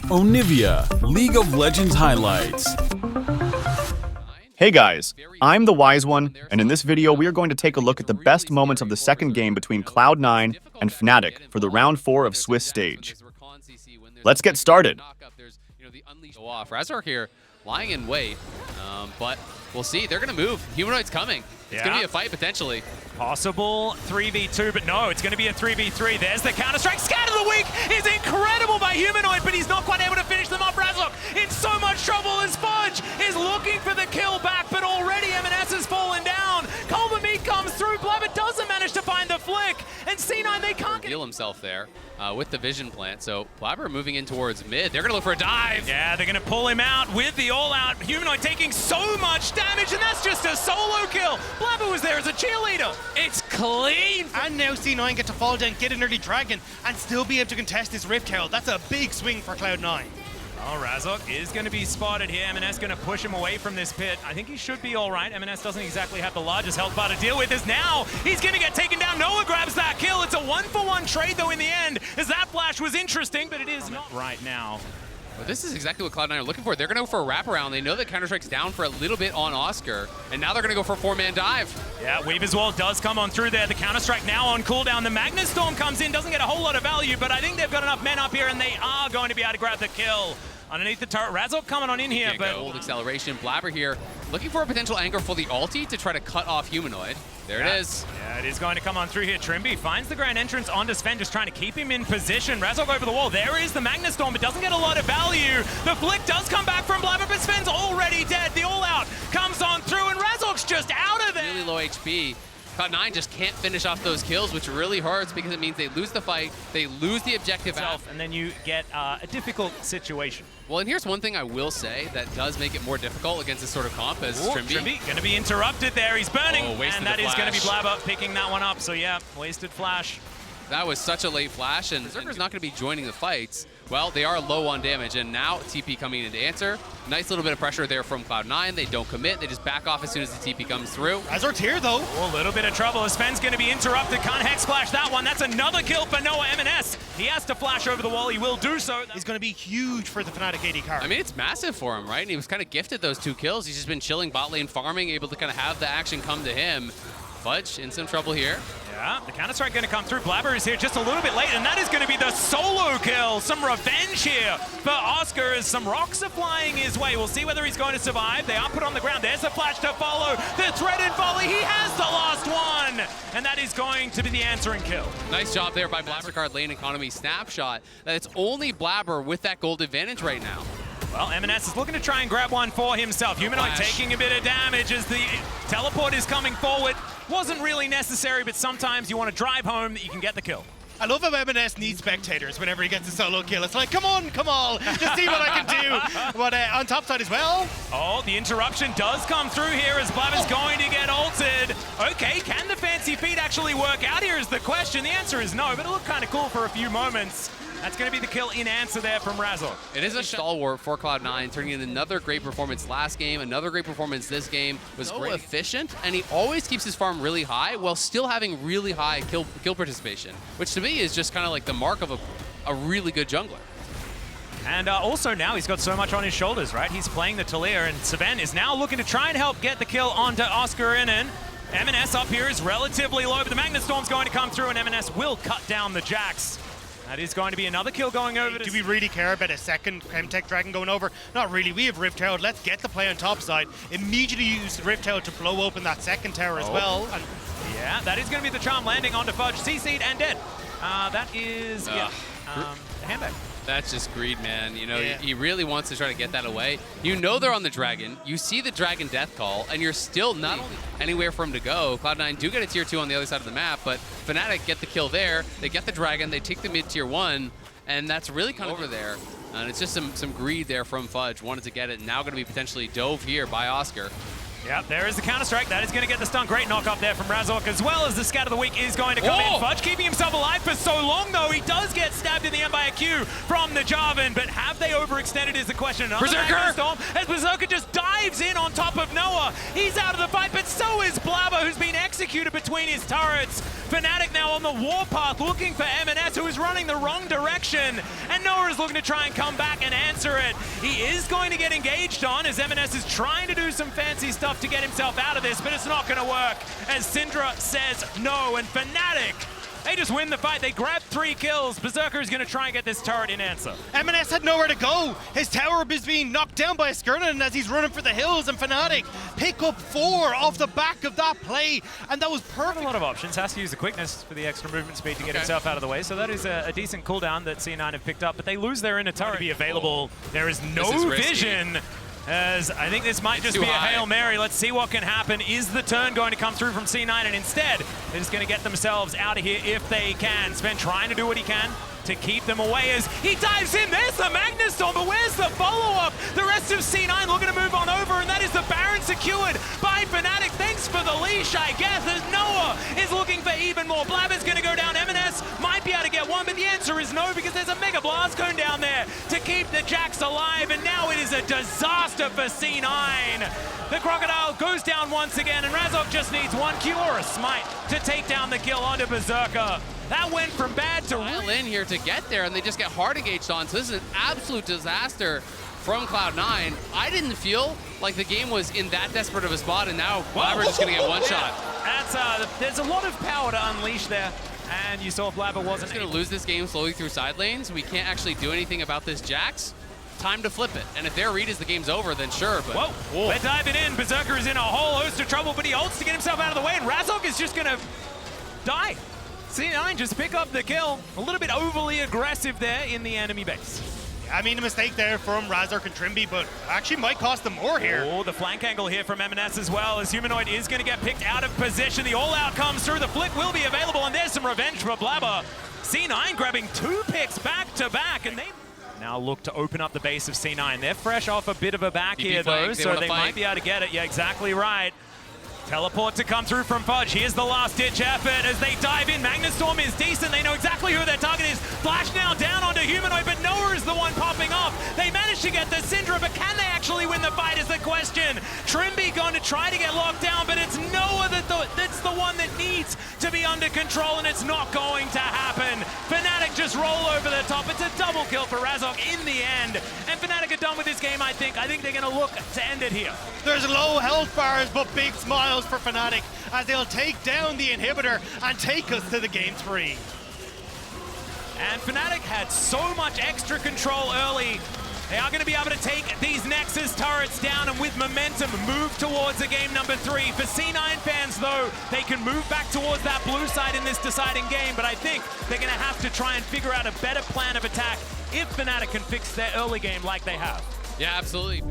Onivia, League of Legends highlights. Hey guys, I'm the Wise One, and in this video we are going to take a look at the best moments of the second game between Cloud9 and Fnatic for the round 4 of Swiss stage. Let's get started. Razork here lying in wait, but we'll see. They're going to move. Humanoid's coming. It's going to be a fight potentially. Possible 3v2, but no, it's going to be a 3v3. There's the counter-strike. Scat of the week is incredible by Humanoid, but he's not quite able to finish them off. Razork in so much trouble as Fudge is looking for the kill back, but already M&S has fallen down. Colbert Meat comes through. Blabber doesn't manage to find the flick, and C9, they can't Reveal himself there with the vision plant. So Blabber moving in towards mid. They're going to look for a dive. Yeah, they're going to pull him out with the all-out. Humanoid taking so much damage, and that's just a solo kill. Blabber was there as a cheerleader. It's clean. And now C9 get to fall down, get an early dragon, and still be able to contest this Rift Herald. That's a big swing for Cloud9. Oh, Razork is going to be spotted here. M&S going to push him away from this pit. I think he should be all right. M&S doesn't exactly have the largest health bar to deal with. As now he's going to get taken down. Noah grabs that kill. It's a 1-for-1 trade, though, in the end, as that flash was interesting, but it is not right now. Well, this is exactly what Cloud9 are looking for. They're going to go for a wraparound. They know that Counter-Strike's down for a little bit on Oscar, and now they're going to go for a 4-man dive. Yeah, Weaver's Wall does come on through there. The Counter-Strike now on cooldown. The Magnus Storm comes in, doesn't get a whole lot of value, but I think they've got enough men up here, and they are going to be able to grab the kill. Underneath the turret, Razork coming on in here, but old acceleration. Blabber here looking for a potential anchor for the ulti to try to cut off Humanoid. There it is. Yeah, it is going to come on through here. Trimby finds the grand entrance onto Sven, just trying to keep him in position. Razork over the wall. There is the Magnus Storm, but doesn't get a lot of value. The flick does come back from Blabber, but Sven's already dead. The all-out comes on through, and Razork's just out of there. Really low HP. Cloud9 just can't finish off those kills, which really hurts because it means they lose the fight, they lose the objective out. And then you get a difficult situation. Well, and here's one thing I will say that does make it more difficult against this sort of comp as Trimby. Going to be interrupted there. He's burning, and that is going to be Blabber picking that one up. So yeah, wasted flash. That was such a late flash, and Zerker's not going to be joining the fights. Well, they are low on damage, and now TP coming in to answer. Nice little bit of pressure there from Cloud9. They don't commit. They just back off as soon as the TP comes through. Razork's here, though. Oh, a little bit of trouble. Sven's going to be interrupted. Can't hex flash that one. That's another kill for Noah. M&S. He has to flash over the wall. He will do so. He's going to be huge for the Fnatic AD card. I mean, it's massive for him, right? And he was kind of gifted those 2 kills. He's just been chilling bot lane, farming, able to kind of have the action come to him. Fudge in some trouble here. Yeah, the Counter-Strike going to come through. Blabber is here just a little bit late, and that is going to be the solo kill. Some revenge here for Oscar as some rocks are flying his way. We'll see whether he's going to survive. They are put on the ground. There's a flash to follow. The threaded volley. He has the last one, and that is going to be the answering kill. Nice job there by Blabber card lane economy snapshot. That it's only Blabber with that gold advantage right now. Well, M&S is looking to try and grab one for himself. Humanoid taking a bit of damage as the teleport is coming forward. Wasn't really necessary, but sometimes you want to drive home that you can get the kill. I love how M&S needs spectators whenever he gets a solo kill. It's like, come on, just see what I can do. But on top side as well. Oh, the interruption does come through here as Blabber's going to get ulted. Okay, can the fancy feet actually work out here is the question. The answer is no, but it looked kind of cool for a few moments. That's going to be the kill in answer there from Razork. It is a stalwart for Cloud9, turning in another great performance last game, another great performance this game. Was so efficient, and he always keeps his farm really high while still having really high kill participation, which to me is just kind of like the mark of a really good jungler. And also now he's got so much on his shoulders, right? He's playing the Talir, and Sven is now looking to try and help get the kill onto Oscar Innen. M&S up here is relatively low, but the Magnus Storm's going to come through, and M&S will cut down the Jax. That is going to be another kill going over. Do we really care about a second Chemtech Dragon going over? Not really. We have Rift Herald. Let's get the play on top side. Immediately use Rift Herald to blow open that second tower as well. And yeah, that is going to be the charm landing onto Fudge. CC'd and dead. That is, handbag. That's just greed, man. You know, he really wants to try to get that away. You know they're on the dragon. You see the dragon death call, and you're still not only anywhere for him to go. Cloud9 do get a tier 2 on the other side of the map, but Fnatic get the kill there. They get the dragon. They take the mid tier 1, and that's really kind of over there. And it's just some greed there from Fudge. Wanted to get it, and now going to be potentially dove here by Oscar. Yep, there is the Counter-Strike. That is going to get the stun. Great knock up there from Razork, as well as the Scat of the Week is going to come in. Fudge keeping himself alive for so long, though. He does get stabbed grabbed in the end by a Q from the Jarvan, but have they overextended is the question. Another Berserker! Storm, as Berserker just dives in on top of Noah. He's out of the fight, but so is Blabber, who's been executed between his turrets. Fnatic now on the warpath looking for M&S, who is running the wrong direction, and Noah is looking to try and come back and answer it. He is going to get engaged on as M&S is trying to do some fancy stuff to get himself out of this, but it's not going to work as Syndra says no, and Fnatic, they just win the fight. They grab 3 kills. Berserker is going to try and get this turret in answer. M&S had nowhere to go. His tower is being knocked down by a Skirnan as he's running for the hills, and Fnatic pick up 4 off the back of that play, and that was perfect. A lot of options. Has to use the quickness for the extra movement speed to get himself out of the way, so that is a decent cooldown that C9 have picked up, but they lose their inner turret to be available. There is no vision. As I think this might just be a Hail Mary. Let's see what can happen. Is the turn going to come through from C9? And instead, they're just going to get themselves out of here if they can. Sven trying to do what he can to keep them away as he dives in. There's the Magnus Storm, but where's the follow-up? The rest of C9 looking to move on over, and that is the Baron secured by Fnatic. Thanks for the leash, I guess, as Noah is looking for even more. Blabber's going to go down. M&S might be able to get one, but the answer is no, because there's a Mega Blast Cone down there to keep the Jacks alive, and now it is a disaster for C9. The Crocodile goes down once again, and Razok just needs 1 Q or a smite to take down the kill onto Berserker. That went from bad to real in here to get there, and they just get hard engaged on. So this is an absolute disaster from Cloud9. I didn't feel like the game was in that desperate of a spot, and now Blabber just going to get one shot. That's there's a lot of power to unleash there, and you saw Blabber wasn't going to lose this game slowly through side lanes. We can't actually do anything about this Jax. Time to flip it, and if their read is the game's over, then sure, but... Whoa, they're diving in. Berserker is in a whole host of trouble, but he ults to get himself out of the way, and Razok is just going to die. C9 just pick up the kill. A little bit overly aggressive there in the enemy base. I mean, a mistake there from Razork and Trimby, but actually might cost them more here. Oh, the flank angle here from M&S as well, as Humanoid is going to get picked out of position. The all-out comes through. The flick will be available, and there's some revenge for Blabber. C9 grabbing 2 picks back-to-back, and they now look to open up the base of C9. They're fresh off a bit of a back here, though, so they might be able to get it. Yeah, exactly right. Teleport to come through from Fudge. Here's the last-ditch effort as they dive in. Magnus Storm is decent. They know exactly who their target is. Flash now down onto Humanoid, but Noah is the one popping off. They managed to get the Syndra, but can they actually win the fight is the question. Trimby going to try to get locked down, but it's Noah that's the one that needs to be under control, and it's not going to happen. Fnatic just roll over the top. It's a double kill for Razok in the end, and Fnatic are done with this game, I think. I think they're going to look to end it here. There's low health bars, but big smiles for Fnatic as they'll take down the inhibitor and take us to the game 3. And Fnatic had so much extra control early. They are going to be able to take these Nexus turrets down and with momentum move towards a game number 3. For C9 fans, though, they can move back towards that blue side in this deciding game, but I think they're going to have to try and figure out a better plan of attack if Fnatic can fix their early game like they have. Yeah, absolutely.